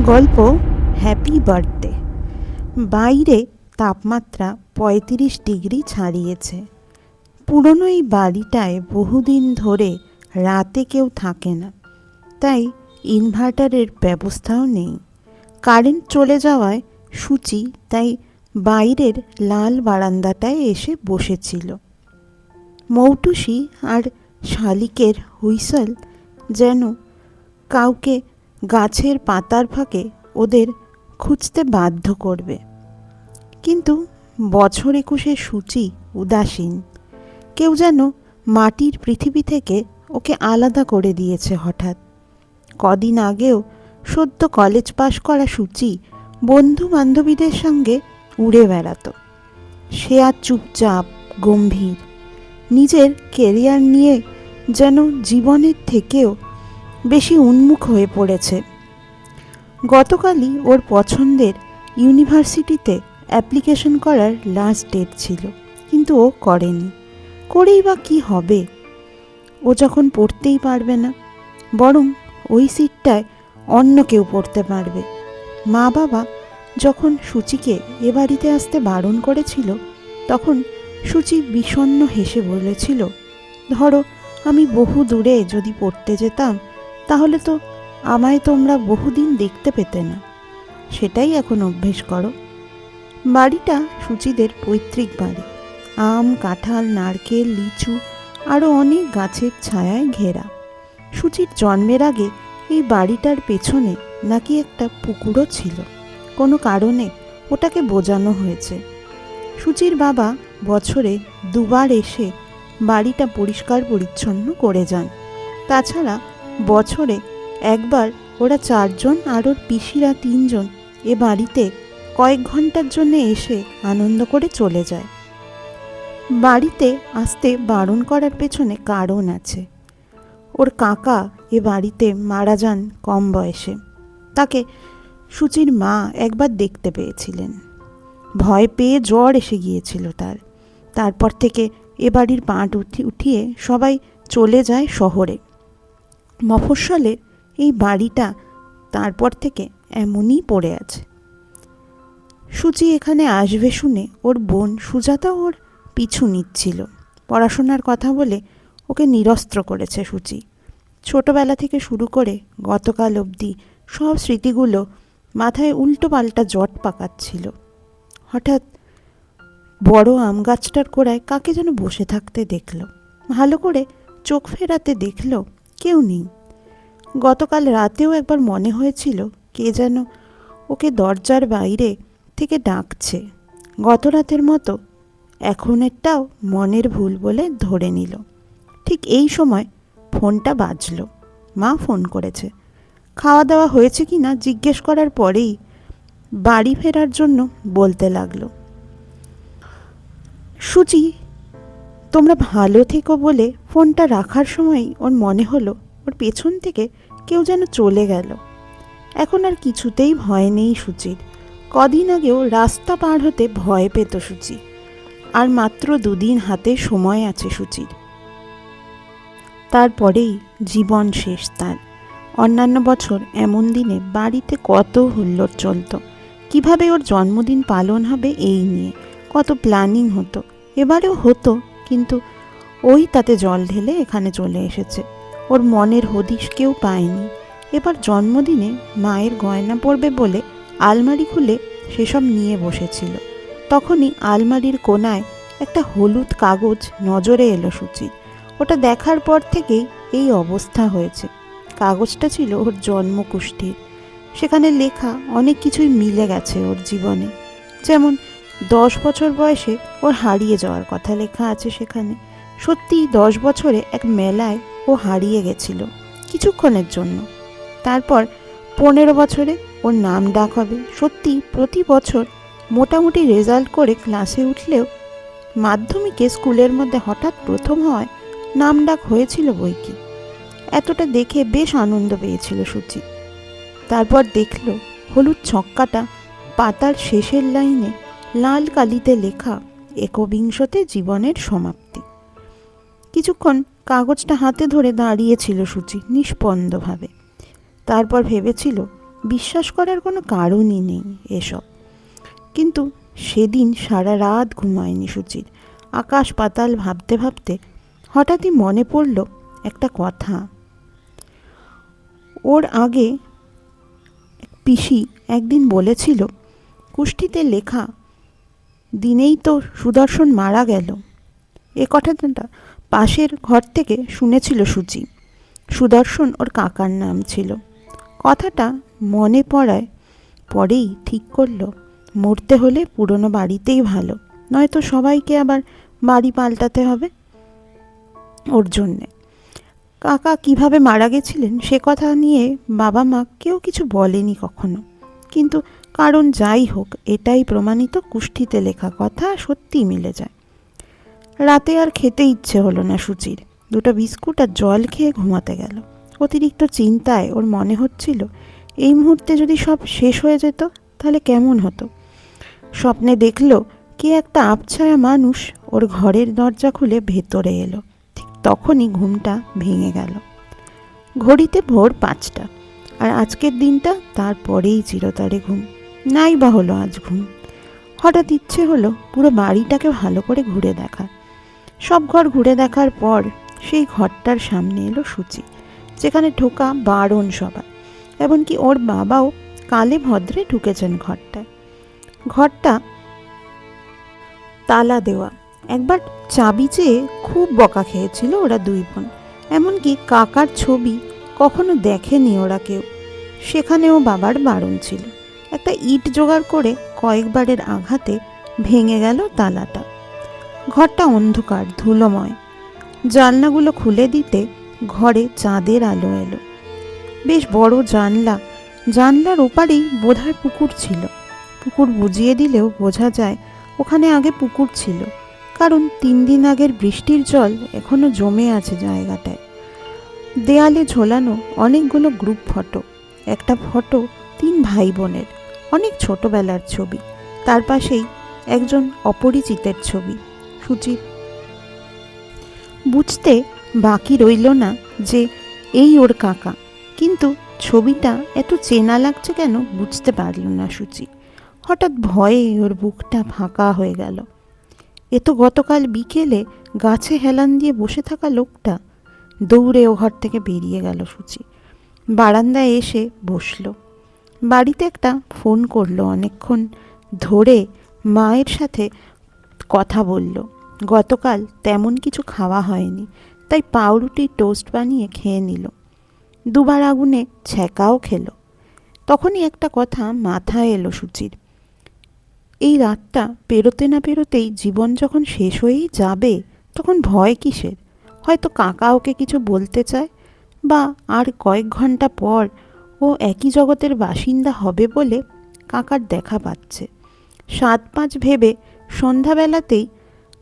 গল্প happy birthday. বাইরে তাপমাত্রা ৩৫ ডিগ্রি ছাড়িয়েছে। পুরনো এই বাড়িটায় বহুদিন ধরে রাতে কেউ থাকে না, তাই ইনভার্টারের ব্যবস্থাও নেই। কারেন্ট চলে যাওয়ায় সূচি তাই বাইরের লাল বারান্দাটায় এসে বসেছিল। মৌটুসি আর শালিকের হুইসল যেন কাউকে গাছের পাতার ফাঁকে ওদের খুঁজতে বাধ্য করবে। কিন্তু বছর ২১ সূচি উদাসীন। কেউ যেন মাটির পৃথিবী থেকে ওকে আলাদা করে দিয়েছে হঠাৎ। কদিন আগেও সদ্য কলেজ পাশ করা সূচি বন্ধু বান্ধবীদের সঙ্গে উড়ে বেড়াতো। সে আর চুপচাপ গম্ভীর, নিজের কেরিয়ার নিয়ে যেন জীবনের থেকেও বেশি উন্মুখ হয়ে পড়েছে। গতকালই ওর পছন্দের ইউনিভার্সিটিতে অ্যাপ্লিকেশন করার লাস্ট ডেট ছিল, কিন্তু ও করেনি। করেই বা কী হবে? ও যখন পড়তেই পারবে না, বরং ওই সিটটায় অন্য কেউ পড়তে পারবে। মা বাবা যখন সূচিকে এ বাড়িতে আসতে বারণ করেছিল, তখন সূচি বিষণ্ণ হেসে বলেছিল, ধরো আমি বহু দূরে যদি পড়তে যেতাম, তাহলে তো আমায় তোমরা বহুদিন দেখতে পেতে না। সেটাই এখন অভ্যেস করো। বাড়িটা সূচিদের পৈতৃক বাড়ি। আম, কাঁঠাল, নারকেল, লিচু আরও অনেক গাছের ছায়ায় ঘেরা। সূচির জন্মের আগে এই বাড়িটার পেছনে নাকি একটা পুকুরও ছিল। কোনো কারণে ওটাকে বোঝানো হয়েছে। সূচির বাবা বছরে দুবার এসে বাড়িটা পরিষ্কার পরিচ্ছন্ন করে যান। তাছাড়া বছরে একবার ওরা ৪ জন আর ওর পিসিরা ৩ জন এ বাড়িতে কয়েক ঘন্টার জন্য এসে আনন্দ করে চলে যায়। বাড়িতে আসতে বারণ করার পেছনে কারণ আছে। ওর কাকা এ বাড়িতে মারা যান কম বয়সে। তাকে সূচির মা একবার দেখতে পেয়েছিলেন। ভয় পেয়ে জ্বর এসে গিয়েছিল তার। তারপর থেকে এ বাড়ির পাট উঠিয়ে সবাই চলে যায় শহরে। মফস্বলের এই বাড়িটা তারপর থেকে এমনই পড়ে আছে। সূচি এখানে আসবে শুনে ওর বোন সুজাতা ওর পিছু নিচ্ছিল। পড়াশোনার কথা বলে ওকে নিরস্ত্র করেছে সূচি। ছোটবেলা থেকে শুরু করে গতকাল অবধি সব স্মৃতিগুলো মাথায় উল্টো পাল্টা জট পাকাচ্ছিল। হঠাৎ বড় আম গাছটার গোড়ায় কাকে যেন বসে থাকতে দেখল। ভালো করে চোখ ফেরাতে দেখল কেউ নেই। গতকাল রাতেও একবার মনে হয়েছিল কে যেন ওকে দরজার বাইরে থেকে ডাকছে। গত রাতের মতো এখনেরটাও মনের ভুল বলে ধরে নিল। ঠিক এই সময় ফোনটা বাজল। মা ফোন করেছে। খাওয়া দাওয়া হয়েছে কি না জিজ্ঞেস করার পরেই বাড়ি ফেরার জন্য বলতে লাগলো, সূচি তোমরা ভালো থেকো বলে ফোনটা রাখার সময়ই ওর মনে হলো ওর পেছন থেকে কেউ যেন চলে গেল। এখন আর কিছুতেই ভয় নেই সূচির। কদিন আগেও রাস্তা পার হতে ভয় পেত সূচি। আর মাত্র 2 দিন হাতে সময় আছে সূচির। তারপরেই জীবন শেষ তার। অন্যান্য বছর এমন দিনে বাড়িতে কত হুল্লোড় চলত। কিভাবে ওর জন্মদিন পালন হবে এই নিয়ে কত প্ল্যানিং হতো। এবারেও হতো, কিন্তু ওই তাতে জল ঢেলে এখানে চলে এসেছে। ওর মনের হদিশ কেউ পায়নি। এবার জন্মদিনে মায়ের গয়না পরবে বলে আলমারি খুলে সেসব নিয়ে বসেছিল। তখনই আলমারির কোণায় একটা হলুদ কাগজ নজরে এলো সূচির। ওটা দেখার পর থেকেই এই অবস্থা হয়েছে। কাগজটা ছিল ওর জন্মকুষ্ঠির। সেখানে লেখা অনেক কিছুই মিলে গেছে ওর জীবনে। যেমন 10 বছর বয়সে ওর হারিয়ে যাওয়ার কথা লেখা আছে সেখানে। সত্যিই 10 বছরে এক মেলায় ও হারিয়ে গেছিল কিছুক্ষণের জন্য। তারপর 15 বছরে ওর নাম ডাক হবে। সত্যি প্রতি বছর মোটামুটি রেজাল্ট করে ক্লাসে উঠলেও মাধ্যমিকে স্কুলের মধ্যে হঠাৎ প্রথম হওয়ায় নাম ডাক হয়েছিল বই কি। এতটা দেখে বেশ আনন্দ পেয়েছিল সূচি। তারপর দেখল হলুদ ছক্কাটা পাতার শেষের লাইনে লাল কালিতে লেখা 'একবিংশতে জীবনের সমাপ্তি'। কিছুক্ষণ কাগজটা হাতে ধরে দাঁড়িয়েছিল সূচি নিষ্পন্দভাবে। তারপর ভেবেছিল বিশ্বাস করার কোনো কারণই নেই এসব। কিন্তু সেদিন সারা রাত ঘুমায়নি সুচির। আকাশ পাতাল ভাবতে ভাবতে হঠাৎই মনে পড়ল একটা কথা। ওর আগে পিসি একদিন বলেছিল, কুষ্ঠিতে লেখা দিনেই তো সুদর্শন মারা গেল। এ কথাটা পাশের ঘর থেকে শুনেছিল সুচি। সুদর্শন ওর কাকার নাম ছিল। কথাটা মনে পরেই ঠিক করলো মরতে হলে পুরনো বাড়িতেই ভালো, নয়তো সবাইকে আবার বাড়ি পাল্টাতে হবে ওর জন্যে। কাকা কিভাবে মারা গেছিলেন সে কথা নিয়ে বাবা মা কেউ কিছু বলেনি কখনো। কিন্তু কারণ যাই হোক, এটাই প্রমাণিত কুষ্ঠিতে লেখা কথা সত্যিই মিলে যায়। রাতে আর খেতে ইচ্ছে হলো না সুচির। দুটো বিস্কুট আর জল খেয়ে ঘুমাতে গেল। অতিরিক্ত চিন্তায় ওর মনে হচ্ছিল, এই মুহূর্তে যদি সব শেষ হয়ে যেত তাহলে কেমন হতো। স্বপ্নে দেখল কে একটা আবছায়া মানুষ ওর ঘরের দরজা খুলে ভেতরে এলো। ঠিক তখনই ঘুমটা ভেঙে গেল। ঘড়িতে ভোর 5টা, আর আজকের দিনটা তারপরেই চিরতরে ঘুম। নাই বা হলো আজ ঘুম। হঠাৎ ইচ্ছে হলো পুরো বাড়িটাকে ভালো করে ঘুরে দেখার। সব ঘর ঘুরে দেখার পর সেই ঘরটার সামনে এলো সুচি, যেখানে ঢোকা বারণ সবার। এমনকি ওর বাবাও কালে ভদ্রে ঢুকেছেন ঘরটায়। ঘরটা তালা দেওয়া। একবার চাবি চেয়ে খুব বকা খেয়েছিল ওরা দুই বোন। এমনকি কাকার ছবি কখনো দেখেনি ওরা কেউ। সেখানেও বাবার বারণ ছিল। একটা ইট জোগাড় করে কয়েকবারের আঘাতে ভেঙে গেল তালাটা। ঘরটা অন্ধকার, ধুলোময়। জানলাগুলো খুলে দিতে ঘরে চাঁদের আলো এলো। বেশ বড় জানলা। জানলার ওপারেই বোধহয় পুকুর ছিল। পুকুর বুঝিয়ে দিলেও বোঝা যায় ওখানে আগে পুকুর ছিল, কারণ 3 দিন আগের বৃষ্টির জল এখনো জমে আছে জায়গাটায়। দেয়ালে ঝোলানো অনেকগুলো গ্রুপ ফটো। একটা ফটো 3 ভাই বোনের, অনেক ছোটবেলার ছবি। তার পাশেই একজন অপরিচিতের ছবি, সুচির। বুঝতে বাকি রইল না যে এই ওর কাকা। কিন্তু ছবিটা এত চেনা লাগছে কেন বুঝতে পারল না সুচি। হঠাৎ ভয়ে ওর বুকটা ফাঁকা হয়ে গেল। এ তো গতকাল বিকেলে গাছে হেলান দিয়ে বসে থাকা লোকটা। দৌড়ে ও ঘর থেকে বেরিয়ে গেল সুচি। বারান্দায় এসে বসল। বাড়িতে একটা ফোন করলো। অনেকক্ষণ ধরে মায়ের সাথে কথা বলল। গতকাল তেমন কিছু খাওয়া হয়নি, তাই পাউরুটি টোস্ট বানিয়ে খেয়ে নিল। 2বার আগুনে ছ্যাঁকাও খেলো। তখনই একটা কথা মাথায় এলো সুচির। এই রাতটা পেরোতে না পেরোতেই জীবন যখন শেষ হয়েই যাবে, তখন ভয় কিসের? হয়তো কাকা ওকে কিছু বলতে চায়, বা আর কয়েক ঘন্টা পর ও একই জগতের বাসিন্দা হবে বলে কাকার দেখা পাচ্ছে। 7-5 ভেবে সন্ধ্যাবেলাতেই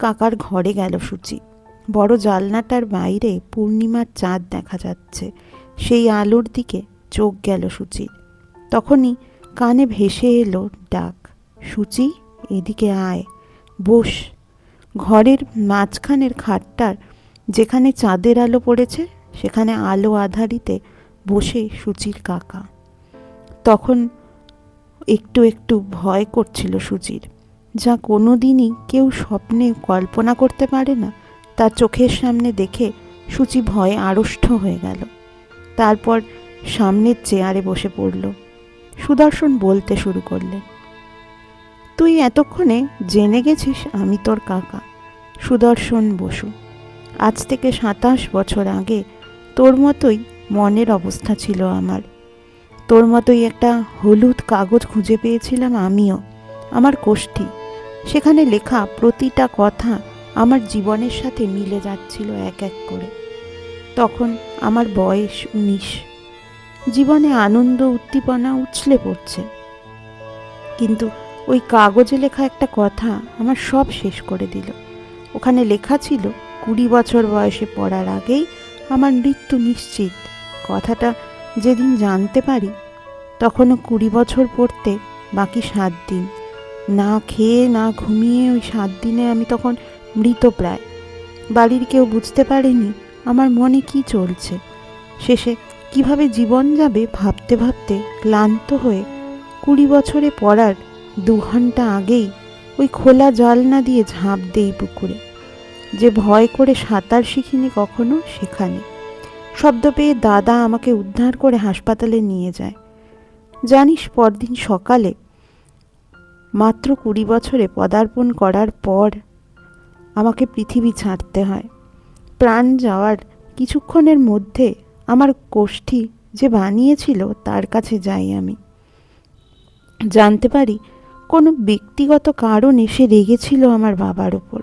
কাকার ঘরে গেল সুচি। বড় জানলাটার বাইরে পূর্ণিমার চাঁদ দেখা যাচ্ছে। সেই আলোর দিকে চোখ গেল সুচির। তখনই কানে ভেসে এলো ডাক, সুচি, এদিকে আয়, বস। ঘরের মাঝখানের খাটটার যেখানে চাঁদের আলো পড়েছে সেখানে আলো আধারিতে বসে সুচির কাকা। তখন একটু একটু ভয় করছিল সুচির, যা কোনো দিনই কেউ স্বপ্নে কল্পনা করতে পারে না। তার চোখের সামনে দেখে সুচি ভয়ে আড়ষ্ট হয়ে গেল। তারপর সামনের চেয়ারে বসে পড়ল। সুদর্শন বলতে শুরু করলেন, তুই এতক্ষণে জেনে গেছিস আমি তোর কাকা, সুদর্শন বসু। আজ থেকে 27 বছর আগে তোর মতোই মনের অবস্থা ছিল আমার। তোর মতোই একটা হলুদ কাগজ খুঁজে পেয়েছিলাম আমিও, আমার কোষ্ঠী। সেখানে লেখা প্রতিটা কথা আমার জীবনের সাথে মিলে যাচ্ছিল এক এক করে। তখন আমার বয়স 19। জীবনে আনন্দ উদ্দীপনা উছলে পড়ছে। কিন্তু ওই কাগজে লেখা একটা কথা আমার সব শেষ করে দিল। ওখানে লেখা ছিল 20 বছর বয়সে পড়ার আগেই আমার মৃত্যু নিশ্চিত। কথাটা যেদিন জানতে পারি তখনও 20 বছর পড়তে বাকি 7 দিন। না খেয়ে না ঘুমিয়ে ওই 7 দিনে আমি তখন মৃতপ্রায়। বাড়ির কেউ বুঝতে পারেনি আমার মনে কি চলছে। শেষে কিভাবে জীবন যাবে ভাবতে ভাবতে ক্লান্ত হয়ে 20 বছরে পড়ার 2 ঘন্টা আগেই ওই খোলা জানলা দিয়ে ঝাঁপ দেই পুকুরে। যে ভয় করে সাঁতার শিখিনি কখনো, সেখানে শব্দ পেয়ে দাদা আমাকে উদ্ধার করে হাসপাতালে নিয়ে যায়। জানিস, পরদিন সকালে মাত্র 20 বছরে পদার্পণ করার পর আমাকে পৃথিবী ছাড়তে হয়। প্রাণ যাওয়ার কিছুক্ষণের মধ্যে আমার কোষ্ঠী যে বানিয়েছিল তার কাছে যাই আমি। জানতে পারি কোনো ব্যক্তিগত কারণ এসে রেগেছিল আমার বাবার ওপর,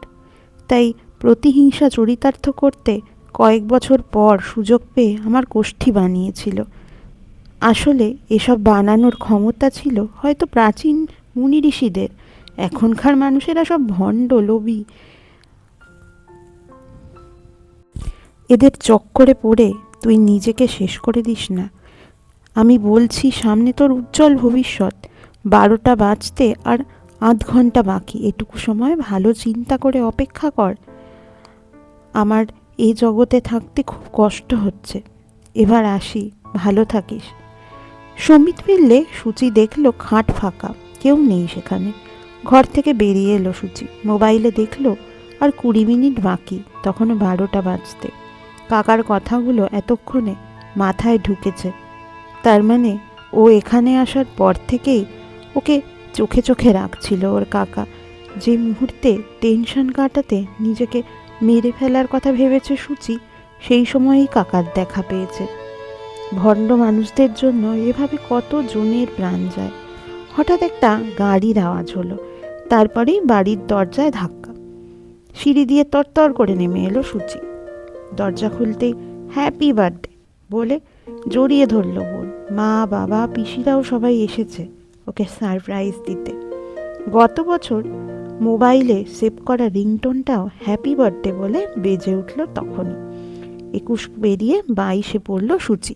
তাই প্রতিহিংসা চরিতার্থ করতে কয়েক বছর পর সুযোগ পেয়ে আমার কোষ্ঠী বানিয়েছিল। আসলে এসব বানানোর ক্ষমতা ছিল হয়তো প্রাচীন মুনি ঋষিদের। এখনকার মানুষেরা সব ভণ্ড, লোভী। এদের চক্করে পড়ে তুই নিজেকে শেষ করে দিস না। আমি বলছি, সামনে তোর উজ্জ্বল ভবিষ্যৎ। 12টা বাজতে আর আধ ঘন্টা বাকি। এটুকু সময় ভালো চিন্তা করে অপেক্ষা কর। আমার এ জগতে থাকতে খুব কষ্ট হচ্ছে। এবার আসি, ভালো থাকিস। সমিত ফিরলে সুচি দেখলো খাট ফাঁকা, কেউ নেই সেখানে। ঘর থেকে বেরিয়ে এলো সুচি, মোবাইলে দেখলো আর 20 মিনিট বাকি, তখনও 12টা বাজতে। কাকার কথাগুলো এতক্ষণে মাথায় ঢুকেছে। তার মানে ও এখানে আসার পর থেকেই ওকে চোখে চোখে রাখছিল ওর কাকা। যে মুহূর্তে টেনশন কাটাতে নিজেকে মেরে ফেলার কথা ভেবেছে সুচি, সেই সময়েই কাকার দেখা পেয়েছে। ভণ্ড মানুষদের জন্য এভাবে কত জনের প্রাণ যায়। হঠাৎ একটা গাড়ির আওয়াজ হলো, তারপরেই বাড়ির দরজায় ধাক্কা। সিঁড়ি দিয়ে তরতর করে নেমে এলো সুচি। দরজা খুলতেই হ্যাপি বার্থডে বলে জড়িয়ে ধরল বোন। মা, বাবা, পিসিরাও সবাই এসেছে ওকে সারপ্রাইজ দিতে। গত বছর মোবাইলে সেভ করা রিংটোনটাও হ্যাপি বার্থডে বলে বেজে উঠল তখনই। 21 পেরিয়ে 22-এ পড়ল সুচি।